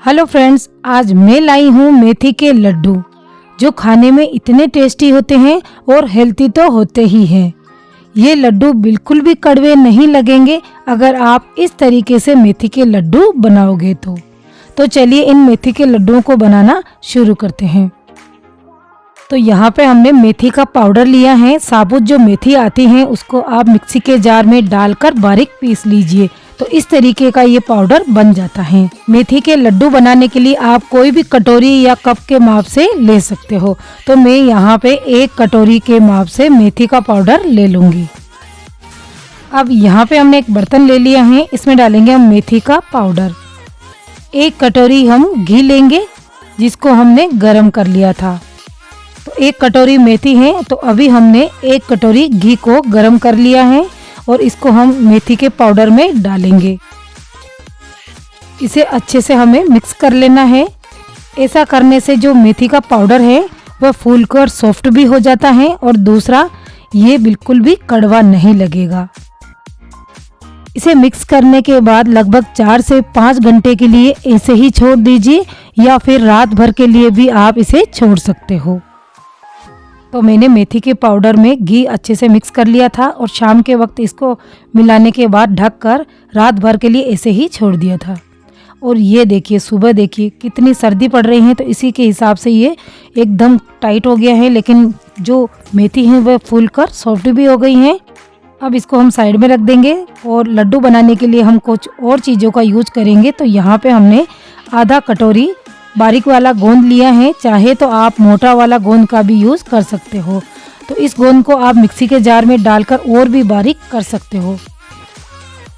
Hello friends, आज मैं लाई हूँ मेथी के लड्डू जो खाने में इतने टेस्टी होते हैं और हेल्थी तो होते ही हैं। ये लड्डू बिल्कुल भी कड़वे नहीं लगेंगे अगर आप इस तरीके से मेथी के लड्डू बनाओगे तो चलिए इन मेथी के लड्डुओं को बनाना शुरू करते हैं। तो यहाँ पे हमने मेथी का पाउडर लिया है। साबुत जो मेथी आती है उसको आप मिक्सी के जार में डालकर बारीक पीस लीजिए, तो इस तरीके का ये पाउडर बन जाता है। मेथी के लड्डू बनाने के लिए आप कोई भी कटोरी या कप के माप से ले सकते हो। तो मैं यहाँ पे 1 कटोरी के माप से मेथी का पाउडर ले लूँगी। अब यहाँ पे हमने एक बर्तन ले लिया है, इसमें डालेंगे हम मेथी का पाउडर। 1 कटोरी हम घी लेंगे जिसको हमने गरम कर लिया था। तो 1 कटोरी मेथी है, तो अभी हमने 1 कटोरी घी को गरम कर लिया है और इसको हम मेथी के पाउडर में डालेंगे। इसे अच्छे से हमें मिक्स कर लेना है। ऐसा करने से जो मेथी का पाउडर है वह फूलकर सॉफ्ट भी हो जाता है और दूसरा ये बिल्कुल भी कड़वा नहीं लगेगा। इसे मिक्स करने के बाद लगभग 4 से 5 घंटे के लिए ऐसे ही छोड़ दीजिए या फिर रात भर के लिए भी आप इसे छोड़ सकते हो। तो मैंने मेथी के पाउडर में घी अच्छे से मिक्स कर लिया था और शाम के वक्त इसको मिलाने के बाद ढककर रात भर के लिए ऐसे ही छोड़ दिया था। और ये देखिए, सुबह देखिए कितनी सर्दी पड़ रही है, तो इसी के हिसाब से ये एकदम टाइट हो गया है, लेकिन जो मेथी है वह फूलकर सॉफ्ट भी हो गई हैं। अब इसको हम साइड में रख देंगे और लड्डू बनाने के लिए हम कुछ और चीज़ों का यूज करेंगे। तो यहाँ पे हमने आधा कटोरी बारीक वाला गोंद लिया है। चाहे तो आप मोटा वाला गोंद का भी यूज़ कर सकते हो। तो इस गोंद को आप मिक्सी के जार में डालकर और भी बारीक कर सकते हो।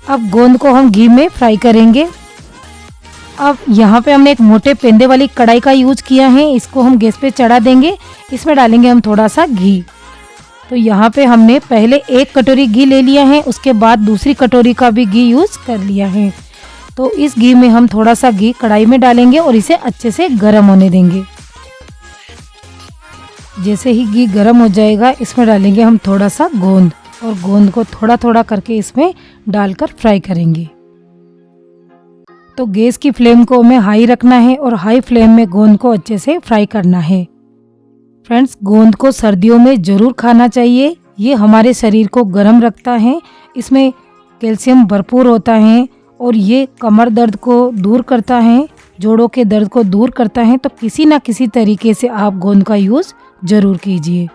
अब गोंद को हम घी में फ्राई करेंगे। अब यहाँ पे हमने एक मोटे पेंदे वाली कढ़ाई का यूज किया है, इसको हम गैस पे चढ़ा देंगे। इसमें डालेंगे हम थोड़ा सा घी। तो यहाँ पे हमने पहले 1 कटोरी घी ले लिया है, उसके बाद दूसरी कटोरी का भी घी यूज कर लिया है। तो इस घी में हम थोड़ा सा घी कढ़ाई में डालेंगे और इसे अच्छे से गर्म होने देंगे। जैसे ही घी गर्म हो जाएगा, इसमें डालेंगे हम थोड़ा सा गोंद और गोंद को थोड़ा थोड़ा करके इसमें डालकर फ्राई करेंगे। तो गैस की फ्लेम को हमें हाई रखना है और हाई फ्लेम में गोंद को अच्छे से फ्राई करना है। फ्रेंड्स, गोंद को सर्दियों में ज़रूर खाना चाहिए। ये हमारे शरीर को गर्म रखता है, इसमें कैल्शियम भरपूर होता है और ये कमर दर्द को दूर करता है, जोड़ों के दर्द को दूर करता है। तो किसी ना किसी तरीके से आप गोंद का यूज़ ज़रूर कीजिए।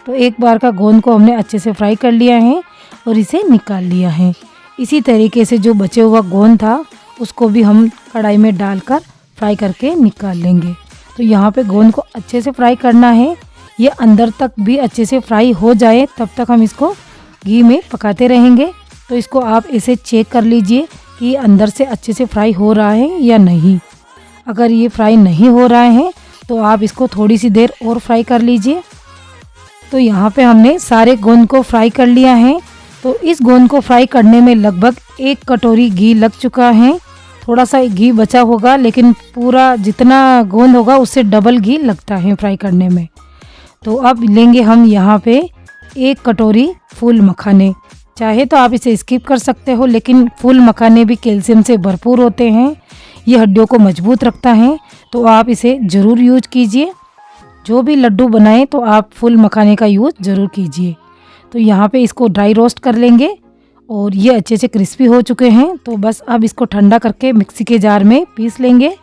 तो एक बार का गोंद को हमने अच्छे से फ्राई कर लिया है और इसे निकाल लिया है। इसी तरीके से जो बचे हुआ गोंद था उसको भी हम कढ़ाई में डालकर फ्राई करके निकाल लेंगे। तो यहाँ पे गोंद को अच्छे से फ्राई करना है, ये अंदर तक भी अच्छे से फ्राई हो जाए तब तक हम इसको घी में पकाते रहेंगे। तो इसको आप ऐसे चेक कर लीजिए कि अंदर से अच्छे से फ्राई हो रहा है या नहीं। अगर ये फ्राई नहीं हो रहा है तो आप इसको थोड़ी सी देर और फ्राई कर लीजिए। तो यहाँ पे हमने सारे गोंद को फ्राई कर लिया है। तो इस गोंद को फ्राई करने में लगभग 1 कटोरी घी लग चुका है। थोड़ा सा घी बचा होगा, लेकिन पूरा जितना गोंद होगा उससे डबल घी लगता है फ्राई करने में। तो अब लेंगे हम यहाँ पे 1 कटोरी फूल मखाने। चाहे तो आप इसे स्किप कर सकते हो, लेकिन फूल मखाने भी कैल्शियम से भरपूर होते हैं, ये हड्डियों को मजबूत रखता है। तो आप इसे ज़रूर यूज कीजिए। जो भी लड्डू बनाएं तो आप फूल मखाने का यूज ज़रूर कीजिए। तो यहाँ पे इसको ड्राई रोस्ट कर लेंगे और ये अच्छे से क्रिस्पी हो चुके हैं। तो बस अब इसको ठंडा करके मिक्सी के जार में पीस लेंगे।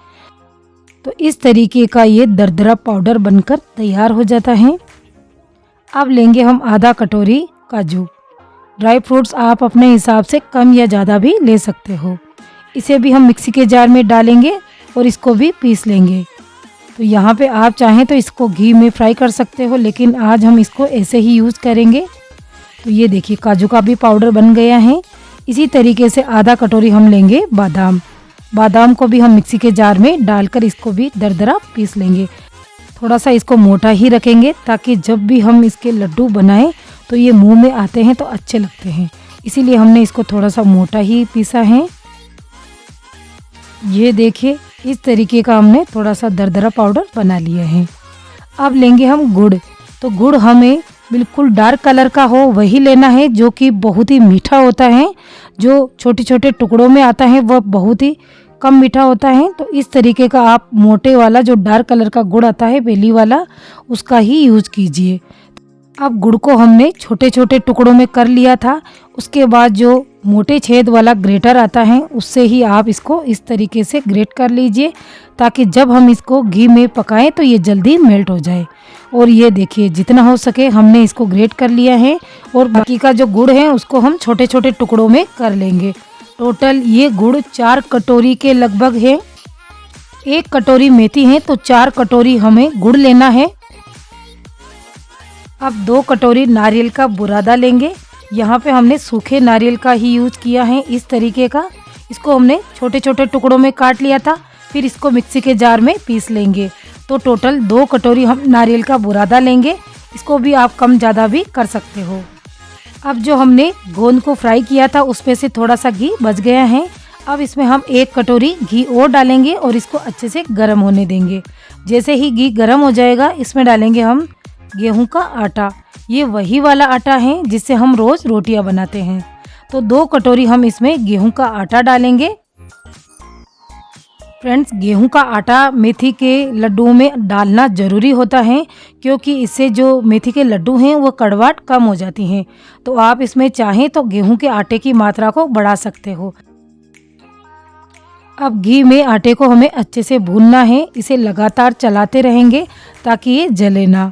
तो इस तरीके का ये दरदरा पाउडर बनकर तैयार हो जाता है। अब लेंगे हम आधा कटोरी काजू। ड्राई फ्रूट्स आप अपने हिसाब से कम या ज़्यादा भी ले सकते हो। इसे भी हम मिक्सी के जार में डालेंगे और इसको भी पीस लेंगे। तो यहाँ पे आप चाहें तो इसको घी में फ्राई कर सकते हो, लेकिन आज हम इसको ऐसे ही यूज़ करेंगे। तो ये देखिए, काजू का भी पाउडर बन गया है। इसी तरीके से आधा कटोरी हम लेंगे बादाम। बादाम को भी हम मिक्सी के जार में डालकर इसको भी दरदरा पीस लेंगे। थोड़ा सा इसको मोटा ही रखेंगे ताकि जब भी हम इसके लड्डू बनाएं तो ये मुंह में आते हैं तो अच्छे लगते हैं, इसीलिए हमने इसको थोड़ा सा मोटा ही पीसा है। ये देखिए, इस तरीके का हमने थोड़ा सा दरदरा पाउडर बना लिया है। अब लेंगे हम गुड़। तो गुड़ हमें बिल्कुल डार्क कलर का हो वही लेना है, जो कि बहुत ही मीठा होता है। जो छोटे छोटे टुकड़ों में आता है वह बहुत ही कम मीठा होता है तो इस तरीके का आप मोटे वाला जो डार्क कलर का गुड़ आता है बेली वाला, उसका ही यूज कीजिए। अब गुड़ को हमने छोटे छोटे टुकड़ों में कर लिया था। उसके बाद जो मोटे छेद वाला ग्रेटर आता है उससे ही आप इसको इस तरीके से ग्रेट कर लीजिए, ताकि जब हम इसको घी में पकाएं तो ये जल्दी मेल्ट हो जाए। और ये देखिए जितना हो सके हमने इसको ग्रेट कर लिया है, और बाकी का जो गुड़ है उसको हम छोटे छोटे टुकड़ों में कर लेंगे। टोटल ये गुड़ 4 कटोरी के लगभग है। 1 कटोरी मेथी है तो 4 कटोरी हमें गुड़ लेना है। अब 2 कटोरी नारियल का बुरादा लेंगे। यहाँ पे हमने सूखे नारियल का ही यूज किया है इस तरीके का। इसको हमने छोटे छोटे टुकड़ों में काट लिया था, फिर इसको मिक्सी के जार में पीस लेंगे। तो टोटल 2 कटोरी हम नारियल का बुरादा लेंगे। इसको भी आप कम ज़्यादा भी कर सकते हो। अब जो हमने गोंद को फ्राई किया था उसमें से थोड़ा सा घी बच गया है। अब इसमें हम 1 कटोरी घी और डालेंगे और इसको अच्छे से गर्म होने देंगे। जैसे ही घी गर्म हो जाएगा इसमें डालेंगे हम गेहूं का आटा। ये वही वाला आटा है जिससे हम रोज़ रोटियां बनाते हैं। तो 2 कटोरी हम इसमें गेहूं का आटा डालेंगे। फ्रेंड्स, गेहूं का आटा मेथी के लड्डुओं में डालना ज़रूरी होता है, क्योंकि इससे जो मेथी के लड्डू हैं वो कड़वाहट कम हो जाती हैं। तो आप इसमें चाहें तो गेहूं के आटे की मात्रा को बढ़ा सकते हो। अब घी में आटे को हमें अच्छे से भूनना है। इसे लगातार चलाते रहेंगे ताकि ये जले ना।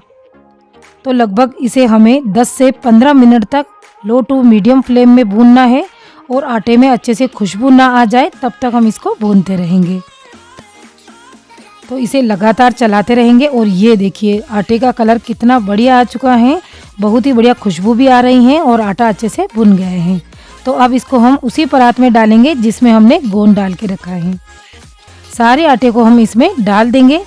तो लगभग इसे हमें 10 से 15 मिनट तक लो टू मीडियम फ्लेम में भूनना है, और आटे में अच्छे से खुशबू ना आ जाए तब तक हम इसको भूनते रहेंगे। तो इसे लगातार चलाते रहेंगे। और ये देखिए आटे का कलर कितना बढ़िया आ चुका है, बहुत ही बढ़िया खुशबू भी आ रही है और आटा अच्छे से भुन गए हैं। तो अब इसको हम उसी परात में डालेंगे जिसमें हमने गोंद डाल के रखा है। सारे आटे को हम इसमें डाल देंगे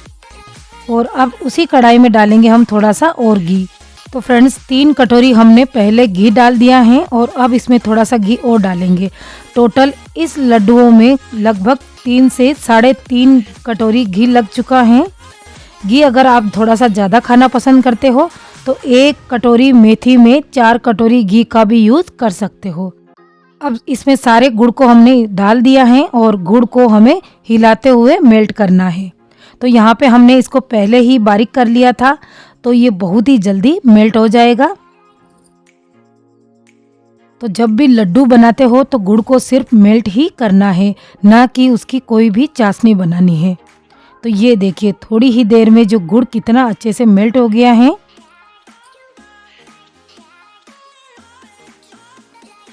और अब उसी कढ़ाई में डालेंगे हम थोड़ा सा और घी। तो फ्रेंड्स, 3 कटोरी हमने पहले घी डाल दिया है और अब इसमें थोड़ा सा घी और डालेंगे। टोटल इस लड्डुओं में लगभग 3 से 3.5 कटोरी घी लग चुका है। घी अगर आप थोड़ा सा ज़्यादा खाना पसंद करते हो तो 1 कटोरी मेथी में 4 कटोरी घी का भी यूज़ कर सकते हो। अब इसमें सारे गुड़ को हमने डाल दिया है और गुड़ को हमें हिलाते हुए मेल्ट करना है। तो यहाँ पे हमने इसको पहले ही बारीक कर लिया था, तो ये बहुत ही जल्दी मेल्ट हो जाएगा। तो जब भी लड्डू बनाते हो तो गुड़ को सिर्फ मेल्ट ही करना है, ना कि उसकी कोई भी चाशनी बनानी है। तो ये देखिए थोड़ी ही देर में जो गुड़ कितना अच्छे से मेल्ट हो गया है।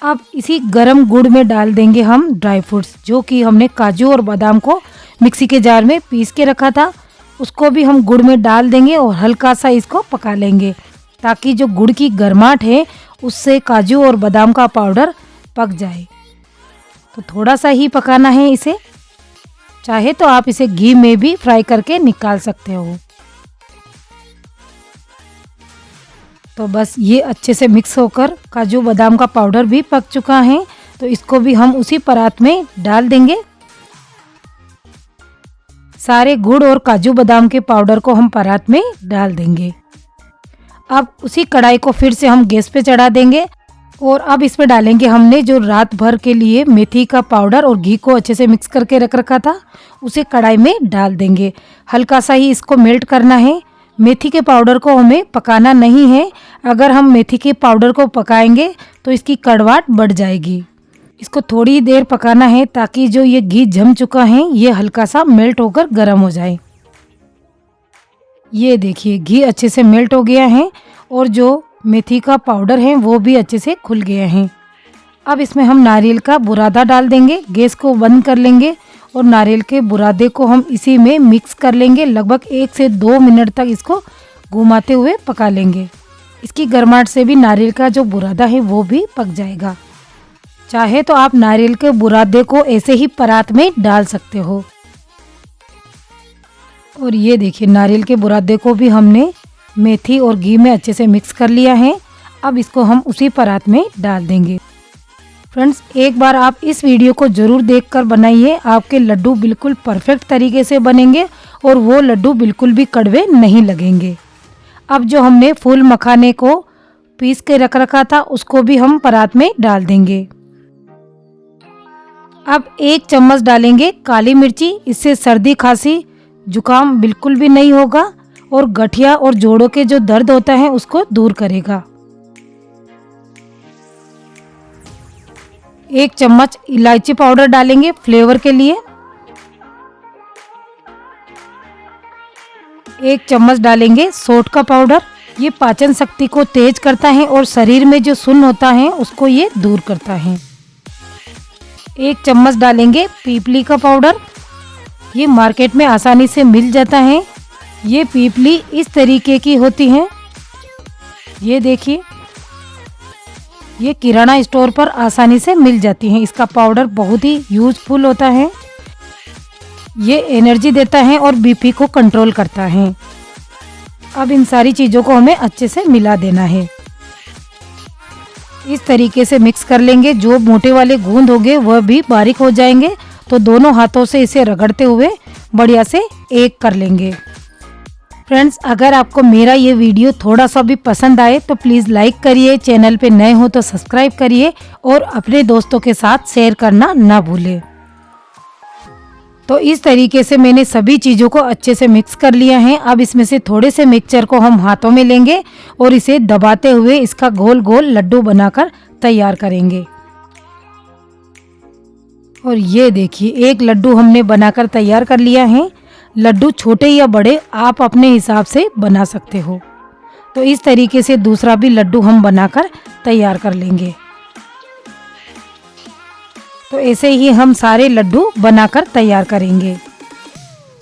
अब इसी गरम गुड़ में डाल देंगे हम ड्राई फ्रूट्स, जो कि हमने काजू और बादाम को मिक्सी के जार में पीस के रखा था। उसको भी हम गुड़ में डाल देंगे और हल्का सा इसको पका लेंगे, ताकि जो गुड़ की गर्माहट है उससे काजू और बादाम का पाउडर पक जाए। तो थोड़ा सा ही पकाना है इसे, चाहे तो आप इसे घी में भी फ्राई करके निकाल सकते हो। तो बस ये अच्छे से मिक्स होकर काजू बादाम का पाउडर भी पक चुका है। तो इसको भी हम उसी परात में डाल देंगे। सारे गुड़ और काजू बादाम के पाउडर को हम परात में डाल देंगे। अब उसी कढ़ाई को फिर से हम गैस पे चढ़ा देंगे और अब इसमें डालेंगे हमने जो रात भर के लिए मेथी का पाउडर और घी को अच्छे से मिक्स करके रख रखा था, उसे कढ़ाई में डाल देंगे। हल्का सा ही इसको मेल्ट करना है। मेथी के पाउडर को हमें पकाना नहीं है। अगर हम मेथी के पाउडर को पकाएंगे तो इसकी कड़वाहट बढ़ जाएगी। इसको थोड़ी देर पकाना है ताकि जो ये घी जम चुका है ये हल्का सा मेल्ट होकर गर्म हो जाए। ये देखिए घी अच्छे से मेल्ट हो गया है और जो मेथी का पाउडर है वो भी अच्छे से खुल गया है। अब इसमें हम नारियल का बुरादा डाल देंगे। गैस को बंद कर लेंगे और नारियल के बुरादे को हम इसी में मिक्स कर लेंगे। लगभग 1 से 2 मिनट तक इसको घुमाते हुए पका लेंगे। इसकी गर्माहट से भी नारियल का जो बुरादा है वो भी पक जाएगा। चाहे तो आप नारियल के बुरादे को ऐसे ही परात में डाल सकते हो। और ये देखिए नारियल के बुरादे को भी हमने मेथी और घी में अच्छे से मिक्स कर लिया है। अब इसको हम उसी परात में डाल देंगे। फ्रेंड्स, एक बार आप इस वीडियो को ज़रूर देखकर बनाइए। आपके लड्डू बिल्कुल परफेक्ट तरीके से बनेंगे और वो लड्डू बिल्कुल भी कड़वे नहीं लगेंगे। अब जो हमने फूल मखाने को पीस के रख रखा था उसको भी हम परात में डाल देंगे। अब 1 चम्मच डालेंगे काली मिर्ची। इससे सर्दी खांसी जुकाम बिल्कुल भी नहीं होगा और गठिया और जोड़ों के जो दर्द होता है उसको दूर करेगा। 1 चम्मच इलायची पाउडर डालेंगे फ्लेवर के लिए। 1 चम्मच डालेंगे सोंठ का पाउडर। ये पाचन शक्ति को तेज करता है और शरीर में जो सुन्न होता है उसको ये दूर करता है। 1 चम्मच डालेंगे पीपली का पाउडर। ये मार्केट में आसानी से मिल जाता है। ये पीपली इस तरीके की होती है, ये देखिए, ये किराना स्टोर पर आसानी से मिल जाती हैं। इसका पाउडर बहुत ही यूजफुल होता है। ये एनर्जी देता है और बीपी को कंट्रोल करता है। अब इन सारी चीज़ों को हमें अच्छे से मिला देना है। इस तरीके से मिक्स कर लेंगे। जो मोटे वाले गूंद होंगे वह भी बारीक हो जाएंगे। तो दोनों हाथों से इसे रगड़ते हुए बढ़िया से एक कर लेंगे। फ्रेंड्स, अगर आपको मेरा ये वीडियो थोड़ा सा भी पसंद आए तो प्लीज़ लाइक करिए, चैनल पे नए हो तो सब्सक्राइब करिए और अपने दोस्तों के साथ शेयर करना ना भूलें। तो इस तरीके से मैंने सभी चीज़ों को अच्छे से मिक्स कर लिया है। अब इसमें से थोड़े से मिक्सचर को हम हाथों में लेंगे और इसे दबाते हुए इसका गोल गोल लड्डू बनाकर तैयार करेंगे। और ये देखिए, एक लड्डू हमने बनाकर तैयार कर लिया है। लड्डू छोटे या बड़े आप अपने हिसाब से बना सकते हो। तो इस तरीके से दूसरा भी लड्डू हम बनाकर तैयार कर लेंगे। तो ऐसे ही हम सारे लड्डू बनाकर तैयार करेंगे।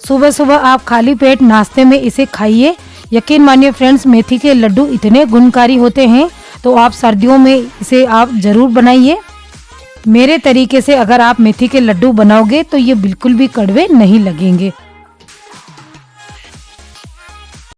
सुबह सुबह आप खाली पेट नाश्ते में इसे खाइए। यकीन मानिए फ्रेंड्स, मेथी के लड्डू इतने गुणकारी होते हैं, तो आप सर्दियों में इसे आप ज़रूर बनाइए। मेरे तरीके से अगर आप मेथी के लड्डू बनाओगे तो ये बिल्कुल भी कड़वे नहीं लगेंगे।